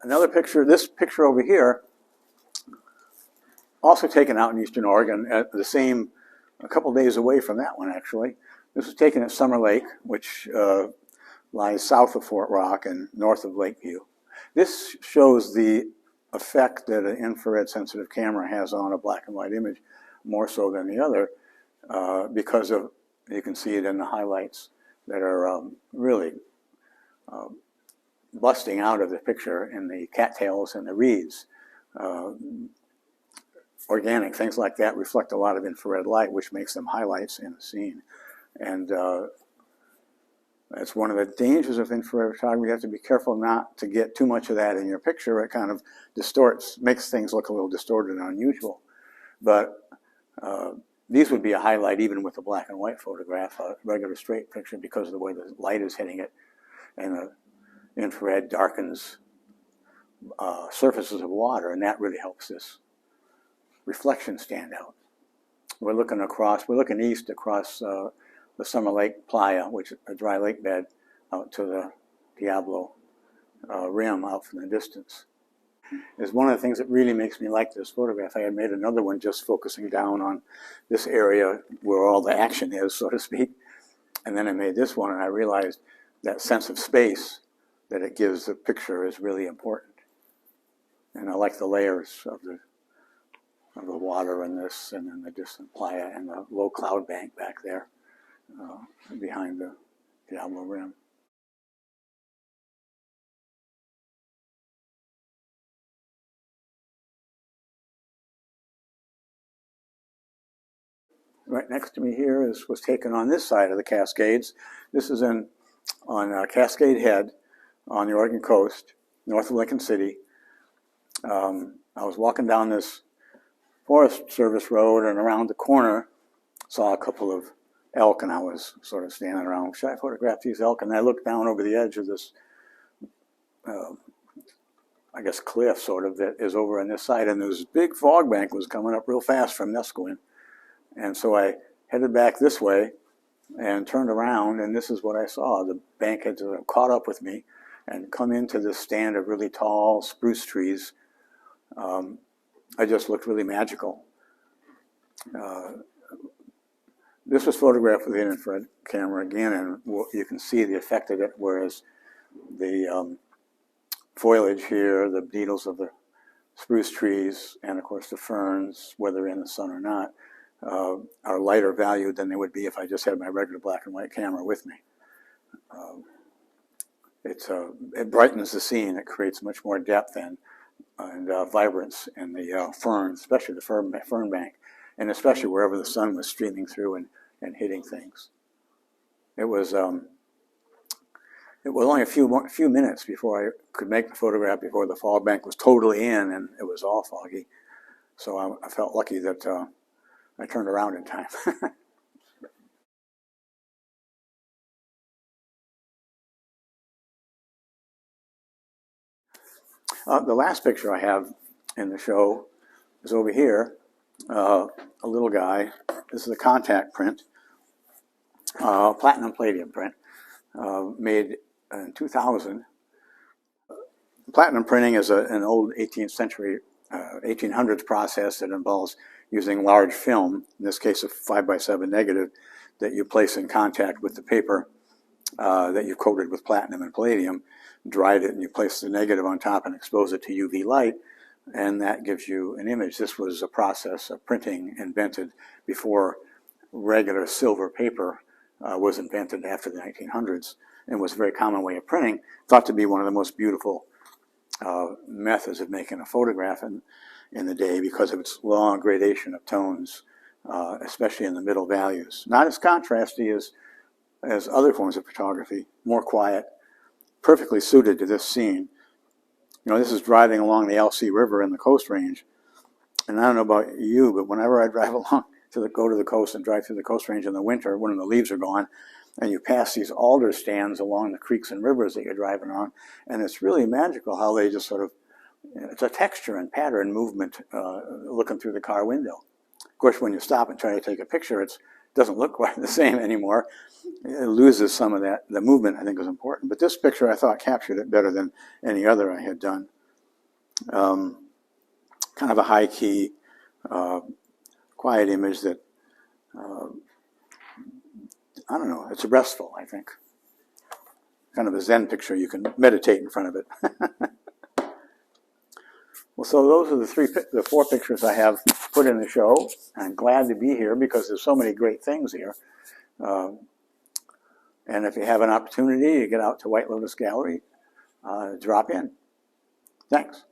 Another picture, this picture over here, also taken out in eastern Oregon at the same, a couple days away from that one actually. This was taken at Summer Lake, which lies south of Fort Rock and north of Lakeview. This shows the effect that an infrared sensitive camera has on a black and white image, more so than the other, because of, you can see it in the highlights that are really busting out of the picture in the cattails and the reeds. Organic things like that reflect a lot of infrared light, which makes them highlights in the scene. And that's one of the dangers of infrared photography. You have to be careful not to get too much of that in your picture. It kind of distorts, makes things look a little distorted and unusual. But these would be a highlight even with a black and white photograph, a regular straight picture, because of the way the light is hitting it. And the infrared darkens surfaces of water, and that really helps this reflection stand out. We're looking east across the Summer Lake Playa, which is a dry lake bed, out to the Diablo rim out from the distance. Is one of the things that really makes me like this photograph. I had made another one just focusing down on this area where all the action is, so to speak. And then I made this one, and I realized that sense of space that it gives the picture is really important. And I like the layers of the water in this, and then the distant playa and the low cloud bank back there behind the Diablo rim. Right next to me here was taken on this side of the Cascades. This is on Cascade Head on the Oregon coast, north of Lincoln City. I was walking down this Forest Service road, and around the corner saw a couple of elk, and I was sort of standing around, should I photograph these elk? And I looked down over the edge of this, I guess, cliff sort of that is over on this side, and this big fog bank was coming up real fast from Nesquin. And so I headed back this way and turned around, and this is what I saw. The bank had caught up with me and come into this stand of really tall spruce trees. I just looked really magical. This was photographed with an infrared camera again, and you can see the effect of it, whereas the foliage here, the needles of the spruce trees, and of course the ferns, whether in the sun or not, are lighter valued than they would be if I just had my regular black and white camera with me. It brightens the scene. It creates much more depth and vibrance in the ferns, especially the fern bank, and especially wherever the sun was streaming through and hitting things. It was only a few minutes before I could make the photograph, before the fog bank was totally in and it was all foggy. So I felt lucky that I turned around in time. The last picture I have in the show is over here. A little guy. This is a contact print, platinum palladium print, made in 2000. Platinum printing is an old 18th century, 1800s process that involves using large film, in this case a 5x7 negative, that you place in contact with the paper that you coated with platinum and palladium, dried it, and you place the negative on top and expose it to UV light, and that gives you an image. This was a process of printing invented before regular silver paper was invented after the 1900s, and was a very common way of printing, thought to be one of the most beautiful methods of making a photograph in the day because of its long gradation of tones, especially in the middle values. Not as contrasty as other forms of photography, more quiet, perfectly suited to this scene. You know, this is driving along the LC River in the Coast Range, and I don't know about you, but whenever I drive along go to the coast and drive through the Coast Range in the winter when the leaves are gone, and you pass these alder stands along the creeks and rivers that you're driving on, and it's really magical how they just sort of, it's a texture and pattern movement looking through the car window. Of course, when you stop and try to take a picture, it doesn't look quite the same anymore. It loses some of that. The movement, I think, was important. But this picture, I thought, captured it better than any other I had done. kind of a high-key, quiet image that, I don't know, it's restful, I think. Kind of a Zen picture. You can meditate in front of it. Well, so those are the four pictures I have put in the show. I'm glad to be here because there's so many great things here. And if you have an opportunity to get out to White Lotus Gallery, drop in. Thanks.